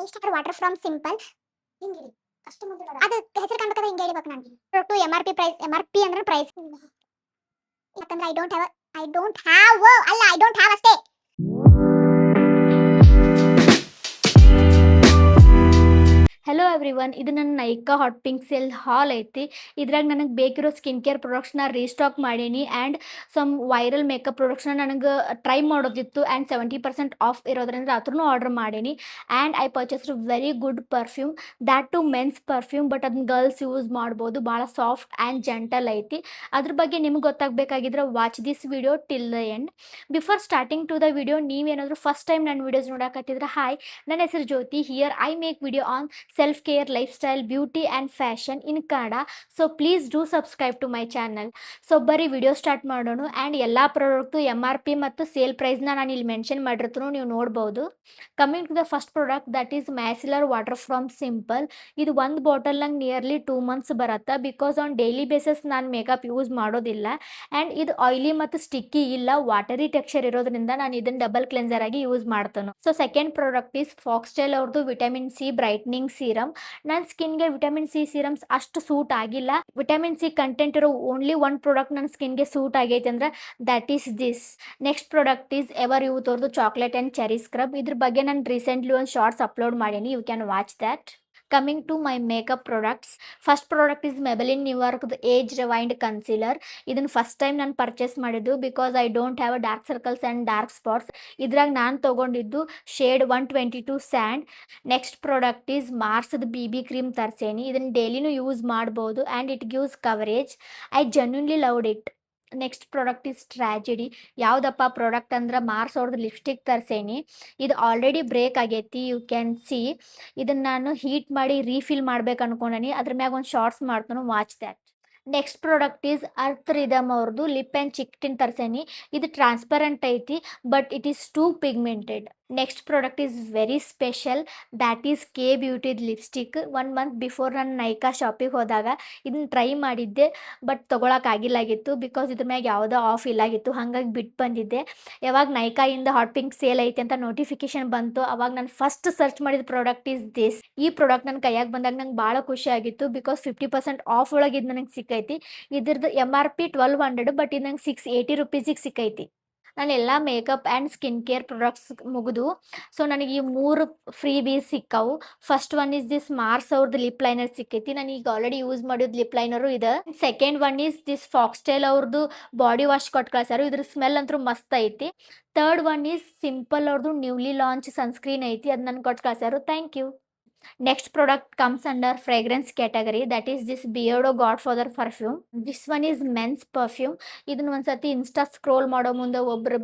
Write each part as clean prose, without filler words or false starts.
Face star water from simple ಹಿಂಗೆ ಹೇಳಿ ಅಷ್ಟು ಮುಂದೆ ಅದು ಹೆಸರು ಕಾಣ್ಬೇಕಾದ್ರೆ ಹಿಂಗೆ ಹೇಳ್ಬೇಕು ನಾನು ಟು ಎಂ ಆರ್ ಪಿ ಅಂದ್ರೆ ಪ್ರೈಸ್ ಯಾಕಂದ್ರೆ ಐ ಡೋಂಟ್ ಹ್ಯಾವ್ ಅಲ್ಲ ಐ ಡೋಂಟ್ ಹ್ಯಾವ್ ಅಷ್ಟೇ. ಹಲೋ ಎವ್ರಿವನ್, ಇದು ನನ್ನ Nykaa hot pink sale haul ಐತಿ. ಇದ್ರಾಗ ನನಗೆ ಬೇಕಿರೋ ಸ್ಕಿನ್ ಕೇರ್ ಪ್ರಾಡಕ್ಟ್ಸ್ನ ರೀಸ್ಟಾಕ್ ಮಾಡೀನಿ ಆ್ಯಂಡ್ ಸಮ್ ವೈರಲ್ ಮೇಕಪ್ ಪ್ರಾಡಕ್ಟ್ಸ್ನ ನನಗೆ ಟ್ರೈ ಮಾಡೋದಿತ್ತು ಆ್ಯಂಡ್ 70% ಆಫ್ ಇರೋದ್ರಿಂದ ಅದ್ರೂ ಆರ್ಡರ್ ಮಾಡೀನಿ. And I purchased very good perfume, that too men's perfume, but ಅದನ್ನ ಗರ್ಲ್ಸ್ ಯೂಸ್ ಮಾಡ್ಬೋದು. ಭಾಳ ಸಾಫ್ಟ್ ಆ್ಯಂಡ್ ಜೆಂಟಲ್ ಐತಿ. ಅದ್ರ ಬಗ್ಗೆ ನಿಮ್ಗೆ ಗೊತ್ತಾಗಬೇಕಾಗಿದ್ರೆ watch this video till the end. Before starting to the video, ನೀವೇನಾದರೂ ಫಸ್ಟ್ ಟೈಮ್ ನನ್ನ ವಿಡಿಯೋಸ್ ನೋಡಕತ್ತಿದ್ರೆ ಹಾಯ್, ನನ್ನ ಹೆಸರು Jyoti. Here I make video on self care, lifestyle, beauty and fashion in Kannada. So please do subscribe to my channel. So ಬರೀ video start ಮಾಡೋಣ. And ಎಲ್ಲ product MRP ಮತ್ತು sale ಪ್ರೈಸ್ನ ನಾನು ಇಲ್ಲಿ ಮೆನ್ಷನ್ ಮಾಡಿರ್ತೀನಿ, ನೀವು ನೋಡ್ಬೋದು. Coming to the first product, that is micellar water from Simple. ಇದು ಒಂದು ಬಾಟಲ್ ನಂಗೆ ನಿಯರ್ಲಿ 2 months ಬರುತ್ತೆ. ಬಿಕಾಸ್ ಆನ್ ಡೈಲಿ ಬೇಸಿಸ್ ನಾನು ಮೇಕಪ್ ಯೂಸ್ ಮಾಡೋದಿಲ್ಲ. ಆ್ಯಂಡ್ ಇದು ಆಯಿಲಿ ಮತ್ತು ಸ್ಟಿಕ್ಕಿ ಇಲ್ಲ, ವಾಟರಿ ಟೆಕ್ಸ್ಚರ್ ಇರೋದ್ರಿಂದ ನಾನು ಇದನ್ನು ಡಬಲ್ ಕ್ಲೆನ್ಸರ್ ಆಗಿ ಯೂಸ್ ಮಾಡ್ತೇನೆ. So second product is foxtail ಅವ್ರದ್ದು ವಿಟಮಿನ್ ಸಿ ಬ್ರೈಟ್ನಿಂಗ್ ಸೀರಮ್. ನನ್ನ ಸ್ಕಿನ್ಗೆ ವಿಟಮಿನ್ ಸಿ ಸೀರಮ್ಸ್ ಅಷ್ಟು ಸೂಟ್ ಆಗಿಲ್ಲ. ವಿಟಮಿನ್ ಸಿ ಕಂಟೆಂಟ್ ಇರೋ ಓನ್ಲಿ ಒನ್ ಪ್ರಾಡಕ್ಟ್ ನನ್ನ ಸ್ಕಿನ್ಗೆ ಸೂಟ್ ಆಗೈತೆ ಅಂದ್ರೆ that is this. Next product is Ever Youth ಅವ್ರದ್ದು ಚಾಕ್ಲೇಟ್ ಆ್ಯಂಡ್ ಚೆರಿ ಸ್ಕ್ರಬ್. ಇದ್ರ ಬಗ್ಗೆ ನಾನು ರೀಸೆಂಟ್ಲಿ ಒಂದು ಶಾರ್ಟ್ಸ್ ಅಪ್ಲೋಡ್ ಮಾಡೀನಿ, you can watch that. Coming to my makeup products, first product is Maybelline ನ್ಯೂಯಾರ್ಕ್ದು ಏಜ್ ರಿವೈಂಡ್ ಕನ್ಸೀಲರ್. ಇದನ್ನು first time ನಾನು purchase ಮಾಡಿದ್ದು because I don't have a dark circles and dark spots. ಇದ್ರಾಗ ನಾನು ತೊಗೊಂಡಿದ್ದು shade 122 sand. Next product is ಮಾರ್ಸ್ದು BB cream ತರ್ಸೇನಿ. ಇದನ್ನು ಡೈಲಿನೂ ಯೂಸ್ ಮಾಡ್ಬೋದು and it gives coverage. I genuinely loved it. Next product is tragedy. ಯಾವುದಪ್ಪ ಪ್ರಾಡಕ್ಟ್ ಅಂದ್ರೆ ಮಾರ್ಸ್ ಅವ್ರದ್ದು ಲಿಪ್ಸ್ಟಿಕ್ ತರ್ಸೇನಿ. ಇದು ಆಲ್ರೆಡಿ ಬ್ರೇಕ್ ಆಗೈತಿ, ಯು ಕ್ಯಾನ್ ಸಿ. ಇದನ್ನು ನಾನು ಹೀಟ್ ಮಾಡಿ ರೀಫಿಲ್ ಮಾಡ್ಬೇಕು ಅನ್ಕೊಂಡೀನಿ. ಅದ್ರ ಮ್ಯಾಗ ಒಂದು ಶಾರ್ಟ್ಸ್ ಮಾಡ್ತಾನು, watch that. Next product is Earth Rhythm ಅವ್ರದ್ದು ಲಿಪ್ ಆ್ಯಂಡ್ ಚಿಕ್ ಟಿನ್ ತರ್ಸೇನಿ. ಇದು ಟ್ರಾನ್ಸ್ಪರೆಂಟ್ ಐತಿ, but it is too pigmented. Next product is very special, that is K ಬ್ಯೂಟಿದ್ ಲಿಪ್ಸ್ಟಿಕ್. 1 month ಬಿಫೋರ್ ನಾನು ನೈಕಾ ಶಾಪಿಗೆ ಹೋದಾಗ ಇದನ್ನು ಟ್ರೈ ಮಾಡಿದ್ದೆ, ಬಟ್ ತೊಗೊಳಕ್ಕಾಗಿಲ್ಲಾಗಿತ್ತು ಬಿಕಾಸ್ ಇದ್ರ ಮ್ಯಾಗ ಯಾವುದೋ ಆಫ್ ಇಲ್ಲಾಗಿತ್ತು. ಹಾಗಾಗಿ ಬಿಟ್ಟು ಬಂದಿದ್ದೆ. ಯಾವಾಗ ನೈಕಾಯಿಂದ ಹಾಟ್ ಪಿಂಕ್ ಸೇಲ್ ಐತೆ ಅಂತ ನೋಟಿಫಿಕೇಶನ್ ಬಂತು, ಅವಾಗ ನಾನು ಫಸ್ಟ್ ಸರ್ಚ್ ಮಾಡಿದ ಪ್ರಾಡಕ್ಟ್ ಈಸ್ ದಿಸ್. ಈ ಪ್ರಾಡಕ್ಟ್ ನನ್ನ ಕೈಯಾಗ ಬಂದಾಗ ನಂಗೆ ಭಾಳ ಖುಷಿ ಆಗಿತ್ತು ಬಿಕಾಸ್ 50% ಆಫ್ ಒಳಗೆ ಇದು ನನಗೆ ಸಿಕ್ಕೈತಿ. ಇದ್ರದ್ದು MRP 1200, ಬಟ್ ಇದು ನಂಗೆ 680 rupees ಸಿಕ್ಕೈತಿ. ನಾನು ಎಲ್ಲ makeup and skin care products ಮುಗಿದು, ಸೊ ನನಗೆ ಈ 3 ಫ್ರೀ ಬೀಸ್ ಸಿಕ್ಕವು. First one is this Mars ಅವ್ರದ್ದು ಲಿಪ್ ಲೈನರ್ ಸಿಕ್ಕೈತಿ. ನಾನು ಈಗ ಆಲ್ರೆಡಿ ಯೂಸ್ ಮಾಡಿದ ಲಿಪ್ ಲೈನರು ಇದೆ. Second one is this Foxtale ಅವ್ರದ್ದು ಬಾಡಿ ವಾಶ್ ಕೊಟ್ಟು ಕಳ್ಸಾರು. ಇದ್ರ ಸ್ಮೆಲ್ ಅಂತೂ ಮಸ್ತ್ ಐತಿ. ಥರ್ಡ್ ಒನ್ ಈಸ್ ಸಿಂಪಲ್ ಅವ್ರದ್ದು ನ್ಯೂಲಿ ಲಾಂಚ್ ಸನ್ಸ್ಕ್ರೀನ್ ಐತಿ, ಅದು ನನಗೆ ಕೊಟ್ಟು ಕಳ್ಸಾರು. Thank you. Next product comes under fragrance category, that is this Beardo Godfather perfume. This one is men's perfume. ಇದನ್ನ ಒಂದ್ಸತಿ ಇನ್ಸ್ಟಾ ಸ್ಕ್ರೋಲ್ ಮಾಡೋ ಮುಂದೆ ಒಬ್ರು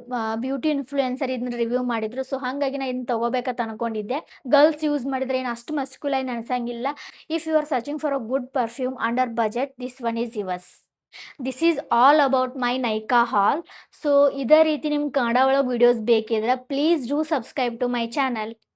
ಬ್ಯೂಟಿ ಇನ್ಫ್ಲೂಯೆನ್ಸರ್ ಇದನ್ನ ರಿವ್ಯೂ ಮಾಡಿದ್ರು. ಸೊ ಹಾಗಾಗಿ ನಾನು ಇದನ್ನ ತಗೋಬೇಕಂತ ಅನ್ಕೊಂಡಿದ್ದೆ. ಗರ್ಲ್ಸ್ ಯೂಸ್ ಮಾಡಿದ್ರೆ ಏನು ಅಷ್ಟು ಮಸ್ಕ್ಯುಲೈನ್ ಅನ್ಸಂಗಿಲ್ಲ. If you are searching for a good perfume under budget, this one is yours. This is all about my Nykaa haul. So ಇದೇ ರೀತಿ ನಿಮ್ಗೆ ಕನ್ನಡ ಒಳಗೆ ವಿಡಿಯೋಸ್ ಬೇಕಿದ್ರೆ please do subscribe to my channel.